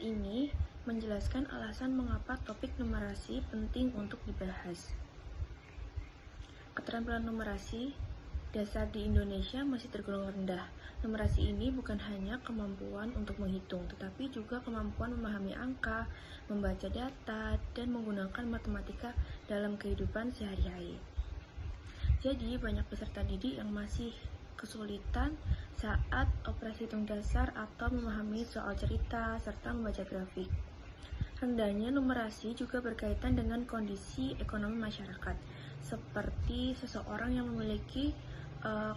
ini menjelaskan alasan mengapa topik numerasi penting untuk dibahas. Keterampilan numerasi dasar di Indonesia masih tergolong rendah. Numerasi ini bukan hanya kemampuan untuk menghitung, tetapi juga kemampuan memahami angka, membaca data, dan menggunakan matematika dalam kehidupan sehari-hari. Jadi, banyak peserta didik yang masih kesulitan saat operasi hitung dasar atau memahami soal cerita serta membaca grafik. Rendahnya numerasi juga berkaitan dengan kondisi ekonomi masyarakat, seperti seseorang yang memiliki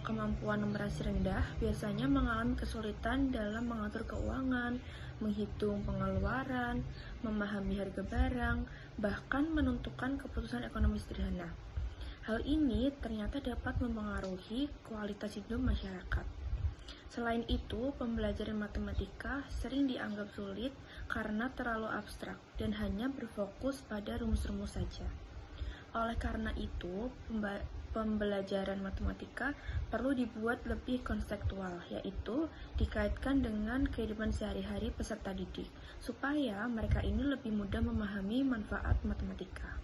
kemampuan numerasi rendah biasanya mengalami kesulitan dalam mengatur keuangan, menghitung pengeluaran, memahami harga barang, bahkan menentukan keputusan ekonomi sederhana. Hal ini ternyata dapat mempengaruhi kualitas hidup masyarakat. Selain itu, pembelajaran matematika sering dianggap sulit karena terlalu abstrak dan hanya berfokus pada rumus-rumus saja. Oleh karena itu, pembelajaran matematika perlu dibuat lebih konseptual, yaitu dikaitkan dengan kehidupan sehari-hari peserta didik, supaya mereka ini lebih mudah memahami manfaat matematika.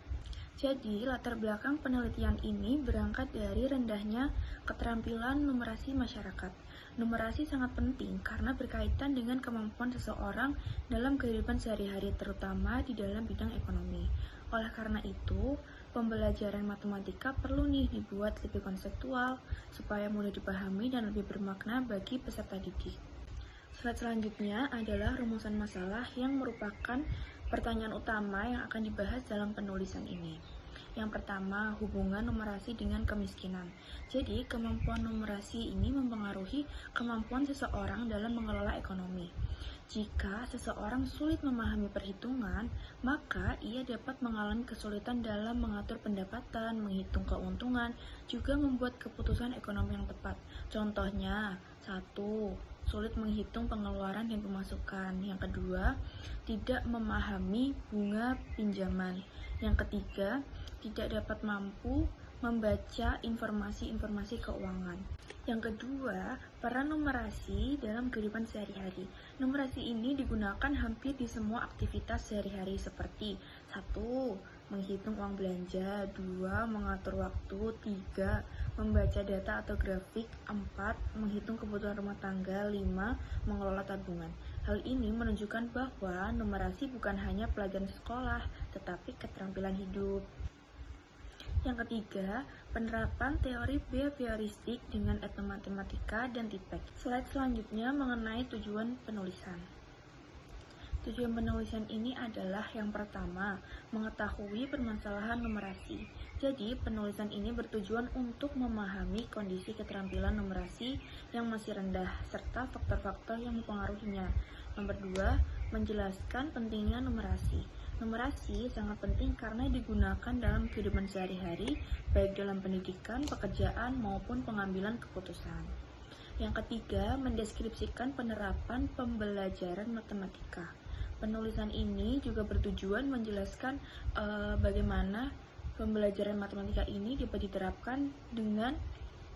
Jadi, latar belakang penelitian ini berangkat dari rendahnya keterampilan numerasi masyarakat. Numerasi sangat penting karena berkaitan dengan kemampuan seseorang dalam kehidupan sehari-hari, terutama di dalam bidang ekonomi. Oleh karena itu, pembelajaran matematika perlu dibuat lebih konseptual, supaya mudah dipahami dan lebih bermakna bagi peserta didik. Slide selanjutnya adalah rumusan masalah yang merupakan pertanyaan utama yang akan dibahas dalam penulisan ini. Yang pertama, hubungan numerasi dengan kemiskinan. Jadi, kemampuan numerasi ini mempengaruhi kemampuan seseorang dalam mengelola ekonomi. Jika seseorang sulit memahami perhitungan, maka ia dapat mengalami kesulitan dalam mengatur pendapatan, menghitung keuntungan, juga membuat keputusan ekonomi yang tepat. Contohnya, 1. Sulit menghitung pengeluaran dan pemasukan. Yang kedua, tidak memahami bunga pinjaman. Yang ketiga, tidak dapat mampu membaca informasi-informasi keuangan. Yang kedua, peran numerasi dalam kehidupan sehari-hari. Numerasi ini digunakan hampir di semua aktivitas sehari-hari seperti 1. Menghitung uang belanja, 2. Mengatur waktu, 3. Membaca data atau grafik, 4. Menghitung kebutuhan rumah tangga, 5. Mengelola tabungan. Hal ini menunjukkan bahwa numerasi bukan hanya pelajaran sekolah, tetapi keterampilan hidup. Yang ketiga, penerapan teori behavioristik dengan etnomatematika dan TIPEK. Slide selanjutnya mengenai tujuan penulisan. Tujuan penulisan ini adalah yang pertama, mengetahui permasalahan numerasi. Jadi, penulisan ini bertujuan untuk memahami kondisi keterampilan numerasi yang masih rendah, serta faktor-faktor yang mempengaruhinya. Nomor 2, menjelaskan pentingnya numerasi. Numerasi sangat penting karena digunakan dalam kehidupan sehari-hari, baik dalam pendidikan, pekerjaan, maupun pengambilan keputusan. Yang ketiga, mendeskripsikan penerapan pembelajaran matematika. Penulisan ini juga bertujuan menjelaskan bagaimana pembelajaran matematika ini dapat diterapkan dengan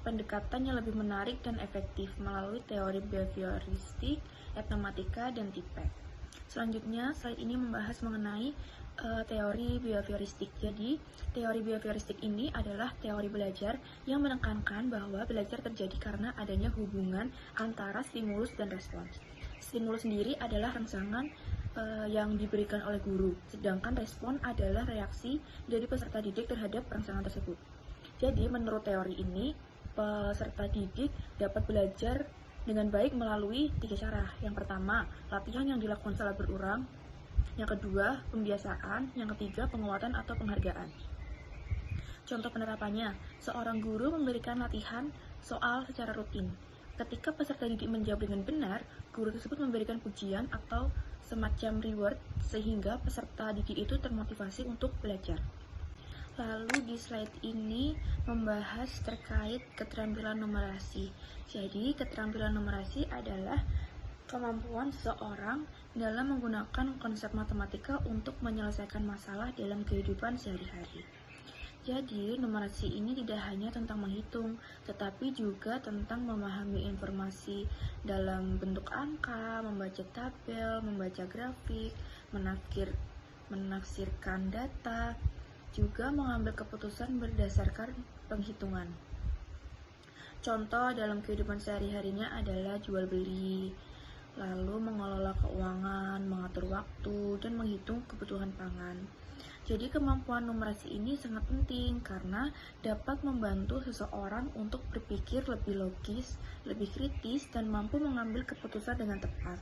pendekatan yang lebih menarik dan efektif melalui teori behavioristik, etnomatika, dan TIPEK. Selanjutnya, slide ini membahas mengenai teori behavioristik. Jadi, teori behavioristik ini adalah teori belajar yang menekankan bahwa belajar terjadi karena adanya hubungan antara stimulus dan respons. Stimulus sendiri adalah rangsangan yang diberikan oleh guru, sedangkan respon adalah reaksi dari peserta didik terhadap rangsangan tersebut. Jadi, menurut teori ini, peserta didik dapat belajar dengan baik melalui 3 cara. Yang pertama, latihan yang dilakukan secara berulang. Yang kedua, pembiasaan. Yang ketiga, penguatan atau penghargaan. Contoh penerapannya, seorang guru memberikan latihan soal secara rutin. Ketika peserta didik menjawab dengan benar, guru tersebut memberikan pujian atau semacam reward sehingga peserta didik itu termotivasi untuk belajar. Lalu di slide ini membahas terkait keterampilan numerasi. Jadi, keterampilan numerasi adalah kemampuan seseorang dalam menggunakan konsep matematika untuk menyelesaikan masalah dalam kehidupan sehari-hari. Jadi, numerasi ini tidak hanya tentang menghitung, tetapi juga tentang memahami informasi dalam bentuk angka, membaca tabel, membaca grafik, menafsirkan data, juga mengambil keputusan berdasarkan penghitungan. Contoh dalam kehidupan sehari-harinya adalah jual beli, lalu mengelola keuangan, mengatur waktu, dan menghitung kebutuhan pangan. Jadi kemampuan numerasi ini sangat penting karena dapat membantu seseorang untuk berpikir lebih logis, lebih kritis, dan mampu mengambil keputusan dengan tepat.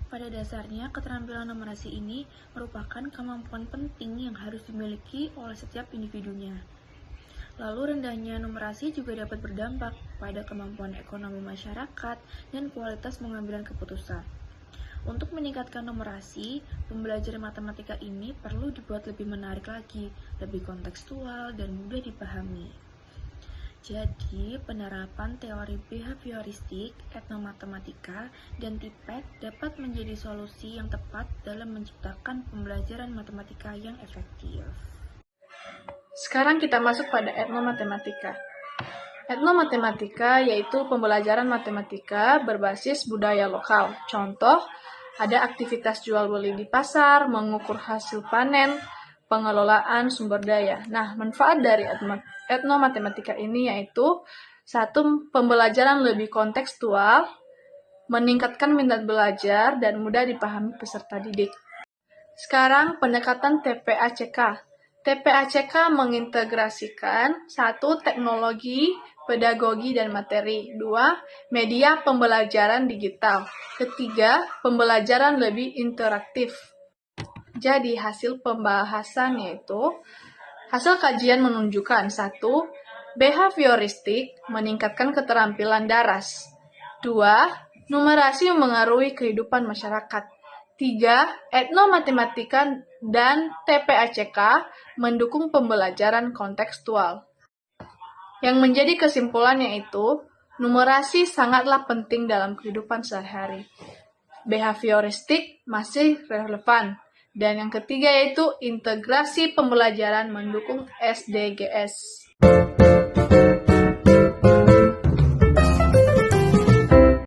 Pada dasarnya, keterampilan numerasi ini merupakan kemampuan penting yang harus dimiliki oleh setiap individunya. Lalu rendahnya numerasi juga dapat berdampak pada kemampuan ekonomi masyarakat dan kualitas pengambilan keputusan. Untuk meningkatkan numerasi, pembelajaran matematika ini perlu dibuat lebih menarik lagi, lebih kontekstual, dan mudah dipahami. Jadi, penerapan teori behavioristik, etnomatematika, dan TIPET dapat menjadi solusi yang tepat dalam menciptakan pembelajaran matematika yang efektif. Sekarang kita masuk pada etnomatematika. Etnomatematika yaitu pembelajaran matematika berbasis budaya lokal. Contoh, ada aktivitas jual beli di pasar, mengukur hasil panen, pengelolaan sumber daya. Nah, manfaat dari etnomatematika ini yaitu satu, pembelajaran lebih kontekstual, meningkatkan minat belajar dan mudah dipahami peserta didik. Sekarang pendekatan TPACK. TPACK mengintegrasikan 1. Teknologi, pedagogi, dan materi. 2. Media pembelajaran digital. 3. Pembelajaran lebih interaktif. Jadi hasil pembahasan yaitu hasil kajian menunjukkan 1. Behavioristik meningkatkan keterampilan daras. 2. Numerasi mempengaruhi kehidupan masyarakat. 3. Etnomatematika dan TPACK mendukung pembelajaran kontekstual. Yang menjadi kesimpulannya itu, numerasi sangatlah penting dalam kehidupan sehari-hari. Behavioristik masih relevan. Dan yang ketiga yaitu integrasi pembelajaran mendukung SDGs.